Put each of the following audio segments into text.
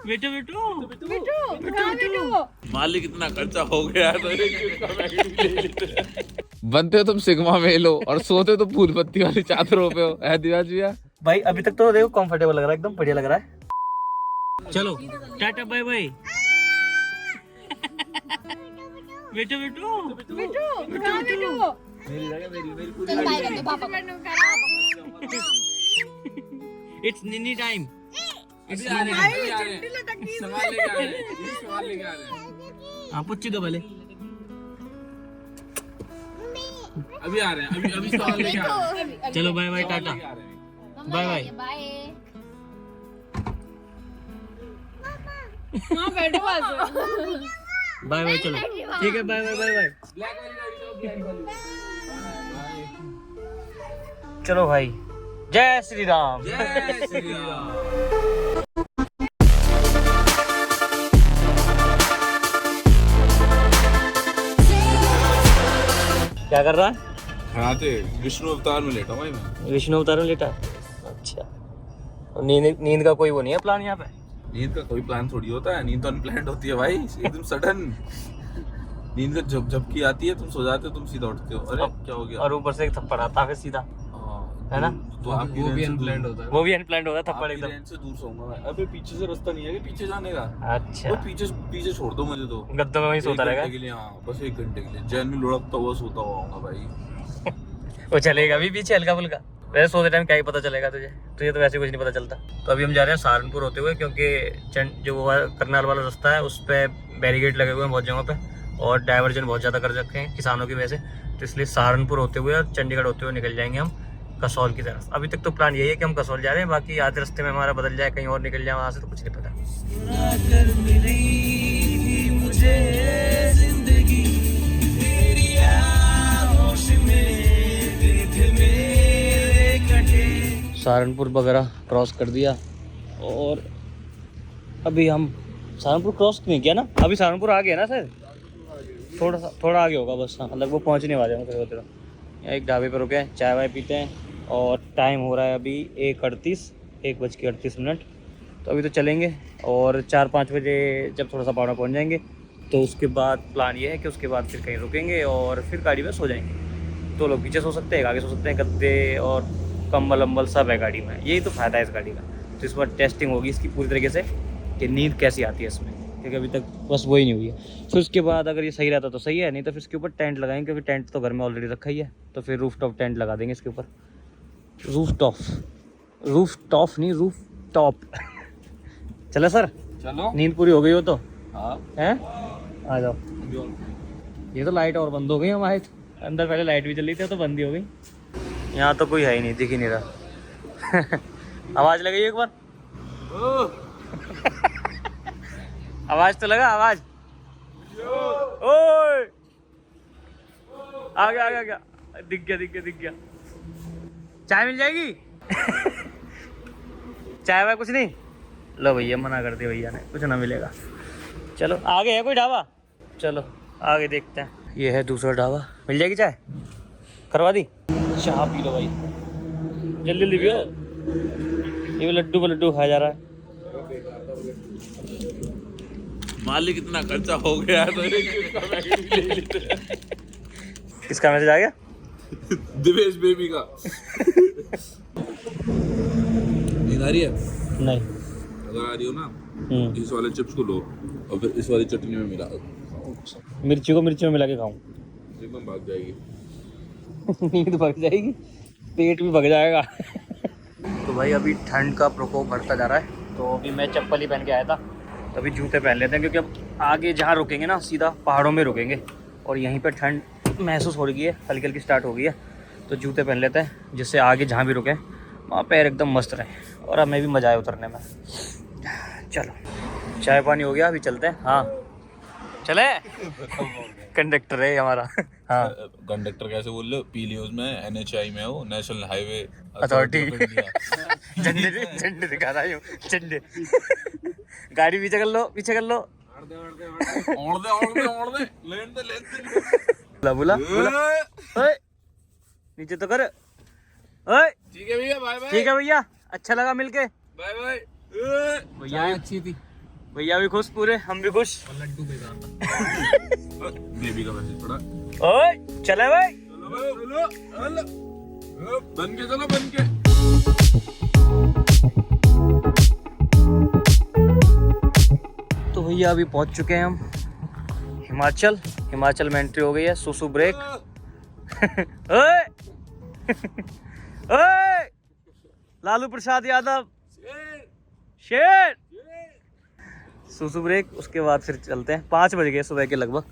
बेटो बेटो बेटो मालिक इतना खर्चा हो गया तो बनते हो तुम सिग्मा में लो और सोते हो तो फूल पत्ती वाली चादरों पे हो। है दिवाज भैया भाई अभी तक तो देखो कंफर्टेबल लग रहा है, एकदम बढ़िया लग रहा है। चलो टाटा बाय बाय। बेटो बेटो बेटो इट्स निनी टाइम। हाँ पुच्ची दो पहले। अभी आ रहे हैं, अभी सवाल लेके आ रहे हैं। चलो bye bye tata bye bye. Bye bye चलो ठीक है बाय बाय बाय बाय। चलो भाई जय श्री राम। जय श्री राम। क्या कर रहा है? हाँ तो विष्णु अवतार में लेटा भाई मैं। विष्णु अवतार में लेटा। अच्छा और नींद का कोई वो नहीं है प्लान यहाँ पे? नींद का कोई प्लान थोड़ी होता है, नींद तो अनप्लान्ड होती है भाई, एकदम सडन। नींद का झपकी आती है, तुम सो जाते हो, तुम सीधा उठते हो, अरे क्या हो गया, और ऊपर से एक थप्पड़ आता है फिर सीधा, है ना? तो आपकी वो भी अनप्लान्ड होता है, वो भी अनप्लान्ड होता है थप्पड़ एकदम। रेंज से दूर सोऊंगा मैं। अबे पीछे से रास्ता नहीं है कि पीछे जाने का? अच्छा वो पीछे छोड़ दो मुझे तो, गद्दों में वहीं सोता रहेगा। 1 घंटे के लिए, हाँ बस 1 घंटे के लिए जैन में लुढ़कता हुआ सोता हुआ होगा भाई। वो चलेगा अभी पीछे हल्का फुल्का। वैसे सोते टाइम क्या ही पता चलेगा तुझे, तुझे तो वैसे कुछ नहीं पता चलता। तो अभी हम जा रहे हैं सहारनपुर होते हुए, क्योंकि जो वो करनाल वाला रास्ता है उस पर बैरिकेड लगे हुए हैं बहुत जगहों पे, और डाइवर्जन बहुत ज़्यादा कर रखे हैं किसानों की वजह से। तो इसलिए सहारनपुर होते हुए और चंडीगढ़ होते हुए निकल जाएंगे हम कसौल की तरफ। अभी तक तो प्लान यही है कि हम कसौल जा रहे हैं, बाकी आधे रास्ते में हमारा बदल जाए, कहीं और निकल जाए वहाँ से, तो कुछ नहीं पता। सहारनपुर वगैरह क्रॉस कर दिया, और अभी हम सहारनपुर क्रॉस नहीं किया ना, अभी सहारनपुर आ गया ना सर, थोड़ा आगे होगा बस। हाँ लगभग पहुँचने वाले हैं थोड़ा। यहाँ एक ढाबे पर रुके हैं, चाय वाय पीते हैं, और टाइम हो रहा है अभी 1:38 तो अभी तो चलेंगे, और 4-5 बजे जब थोड़ा सा पावड़ा पहुँच जाएंगे तो उसके बाद प्लान ये है कि उसके बाद फिर कहीं रुकेंगे और फिर गाड़ी में सो जाएंगे। 2 लोग पीछे सो सकते हैं, आगे सो सकते हैं, गद्दे और कंबल अम्बल सब है गाड़ी में। यही तो फ़ायदा है इस गाड़ी का। तो इस बार टेस्टिंग होगी इसकी पूरी तरीके से कि नींद कैसी आती है इसमें, क्योंकि अभी तक बस वही नहीं हुई है। फिर उसके बाद अगर ये सही रहता तो सही है, नहीं तो फिर इसके ऊपर टेंट लगाएंगे, क्योंकि टेंट तो घर में ऑलरेडी रखा ही है। तो फिर रूफ टॉप टेंट लगा देंगे इसके ऊपर। रूफ टॉप नहीं, रूफ टॉप। चलो सर, चलो नींद पूरी हो गई हो तो हाँ है, आ जाओ। ये तो लाइट और बंद हो गई हमारे अंदर, पहले लाइट भी चल रही थी तो बंद ही हो गई। यहाँ तो कोई है ही नहीं, दिख ही नहीं रहा। आवाज लगी एक बार। आवाज तो लगा, आवाज। ओए आ गया, दिख गया। चाय मिल जाएगी? चाय वाय कुछ नहीं? लो भैया मना कर दिया भैया ने, कुछ ना मिलेगा। चलो आगे है कोई ढाबा, चलो आगे देखते हैं। ये है दूसरा ढाबा, मिल जाएगी चाय? करवा दी? चाय पी लो भाई, जल्दी पियो। ये लड्डू खाया जा रहा है। मालिक इतना खर्चा हो गया तो किसका मैसेज आ गया? दिवेश बेबी का। नींद आ रही है? नहीं। अगर आ रही हो ना, इस वाले चिप्स को लो और फिर इस वाली चटनी में मिला दो। मिर्ची को मिर्ची में मिला के खाऊं? एकदम भाग जाएगी। नींद भाग जाएगी, पेट भी भग जाएगा। तो भाई अभी ठंड का प्रकोप बढ़ता जा रहा है, तो अभी मैं चप्पल ही पहन के आया था, तो अभी जूते पहन लेते हैं, क्योंकि अब आगे जहाँ रुकेंगे ना सीधा पहाड़ों में रुकेंगे, और यहीं पर ठंड महसूस हो रही है, हल्की हल्की स्टार्ट हो गई है। तो जूते पहन लेते हैं, जिससे आगे जहाँ भी रुकें वहाँ पैर एकदम मस्त रहे, और हमें भी मज़ा आए उतरने में। चलो चाय पानी हो गया, अभी चलते हैं। हाँ चले। कंडक्टर है हमारा। हाँ कंडक्टर कैसे बोल रहे हो? पीली उसमें NHI में हो, नेशनल हाईवे अथॉरिटी। झंडे दिखा रहा हूँ, झंडे। गाड़ी पीछे कर लो। ओढ़ दे लेन दे। बुला ओए नीचे तो कर। ओए ठीक है भैया, बाय बाय। ठीक है भैया, अच्छा लगा मिलके। Bye bye. भैया अच्छी थी, भैया भी खुश पूरे, हम भी खुश। बेबी का मैसेज पड़ा। ओए चले भाई, बन के चलो, बन के। तो भैया अभी पहुंच चुके हैं हम हिमाचल में एंट्री हो गई है। सुसु ब्रेक। ओए ओए लालू प्रसाद यादव शेर। सुसु ब्रेक, उसके बाद फिर चलते हैं। 5 बज गए सुबह के लगभग,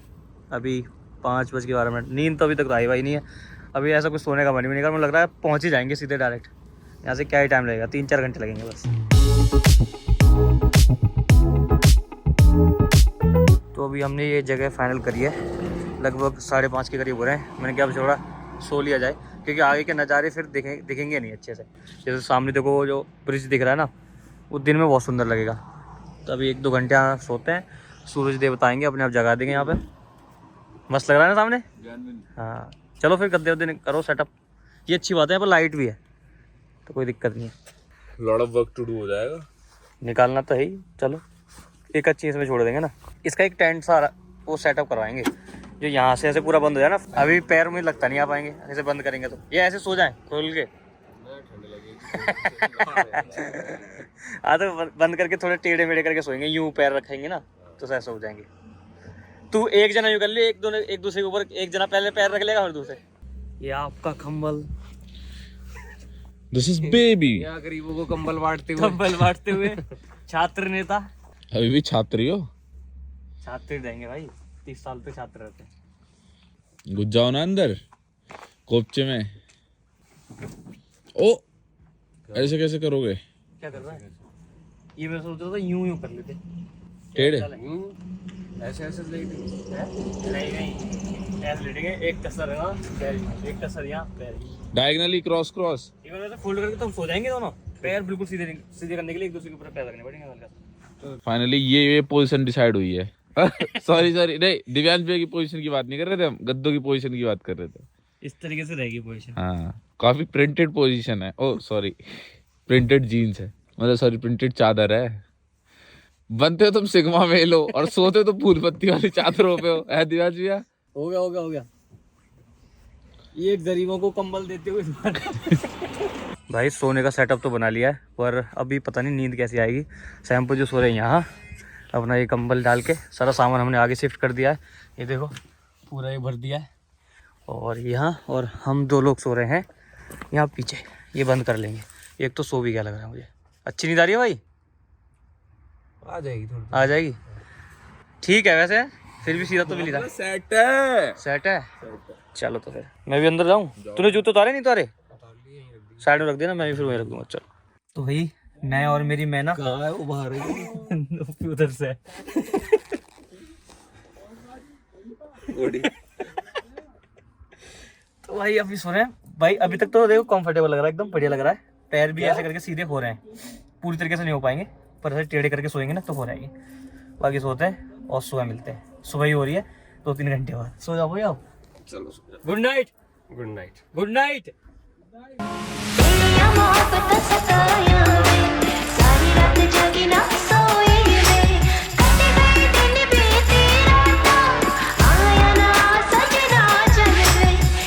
अभी 5:12। नींद तो अभी तक आई नहीं है। अभी ऐसा कुछ सोने का मन भी नहीं कर, मुझे लग रहा है पहुंच ही जाएंगे सीधे डायरेक्ट। यहाँ से क्या ही टाइम लगेगा, 3-4 घंटे लगेंगे बस। तो अभी हमने ये जगह फाइनल करी है, लगभग 5:30 के करीब हो रहे हैं। मैंने क्या अब थोड़ा सो लिया जाए, क्योंकि आगे के नज़ारे फिर दिखेंगे नहीं अच्छे से। जैसे सामने देखो वो जो ब्रिज दिख रहा है ना, वो दिन में बहुत सुंदर लगेगा। तो अभी 1-2 घंटे यहाँ सोते हैं, सूरज देवता आएंगे अपने आप जगा देंगे यहाँ पे। मस्त लग रहा है ना सामने। हाँ चलो फिर गद्दे वद्दे करो सेटअप। ये अच्छी बात है, यहाँ पर लाइट भी है तो कोई दिक्कत नहीं है। Lot of work to do हो जाएगा, निकालना तो है ही। चलो एक अच्छी इसमें छोड़ देंगे ना। इसका एक टेंट सा वो सेटअप करवाएंगे, जो यहाँ से ऐसे पूरा बंद हो जाए ना। अभी पैर में लगता नहीं आ पाएंगे, ऐसे बंद करेंगे तो ये ऐसे सो जाएं खोल के। हाँ तो बंद करके थोड़े टेढ़े मेढ़े करके सोएंगे, यूं पैर रखेंगे ना तो ऐसे सो जाएंगे। तू एक जना यूं कर ले, एक दूसरे के ऊपर एक जना पहले पैर रख लेगा, फिर दूसरे। ये आपका कंबल। This is baby. क्या गरीबों को कंबल बांटते हुए छात्र नेता। अभी भी छात्री हो? छात्र रहेंगे भाई, 30 साल तक छात्र रहते हैं। घुस जाओ ना अंदर कोपचे में। ओ ऐसे कैसे करोगे? क्या कर रहा है ये? मैं सोच रहा था यूं कर लेते टेढ़े। ऐसे ऐसे नहीं ऐसे लेटेंगे, एक कसर है ना पैर, एक कसर यहाँ पैर। डायगनली क्रॉस एक बार ऐसे फोल्ड करके तो हम सो जाएंगे दोनों। पैर बिल्कुल सीधे करने के लिए एक दूसरे के ऊपर पैर रखने पड़ेंगे हल्का। फाइनली ये पोजीशन डिसाइड हुई है। सॉरी नहीं, दिव्यांश भैया की पोजीशन की बात नहीं कर रहे थे हम, गद्दों की पोजीशन की बात कर रहे थे। इस तरीके से रहेगी पोजीशन। हाँ काफी प्रिंटेड पोजीशन है। ओ सॉरी प्रिंटेड जीन्स है, मतलब सॉरी प्रिंटेड चादर है। बनते हो तुम सिग्मा में लो और सोते हो तो फूल पत्ती वाली चादरों पे हो। है दिव्यांश भैया? हो गया ये गरीबों को कंबल देते हुए। भाई सोने का सेटअप तो बना लिया है, पर अभी पता नहीं नींद कैसी आएगी। सैम्पल जो सो रहे हैं यहाँ, अपना ये कंबल डाल के सारा सामान हमने आगे शिफ्ट कर दिया है। ये देखो पूरा ये भर दिया है। और यहाँ और हम 2 लोग सो रहे हैं यहाँ पीछे। ये बंद कर लेंगे। एक तो सो भी क्या लग रहा है मुझे। अच्छी नींद आ रही है भाई? आ जाएगी थोड़ी। आ जाएगी, ठीक है। वैसे फिर भी सीधा तो मिल रहा। सेट है। चलो तो फिर मैं भी अंदर जाऊँ। तूने जूते उतारे नहीं उतारे? साइड में रख देना, मैं भी फिर वहीं रख दूंगा। चलो तो भाई मैं और मेरी मैना कहाँ है वो? बाहर है उधर से। तो भाई अभी सो रहे हैं भाई। अभी तक तो देखो कंफर्टेबल लग रहा है, एकदम बढ़िया लग रहा है। पैर भी ऐसे करके सीधे हो रहे हैं, पूरी तरीके से नहीं हो पाएंगे पर ऐसे टेढ़े करके सोएंगे ना तो हो जाएगी। बाकी सोते हैं और सुबह मिलते हैं। सुबह ही हो रही है 2-3 घंटे बाद। सो जाओ भाई आप। चलो good night. Good night. Good night. मोहब्बत सताया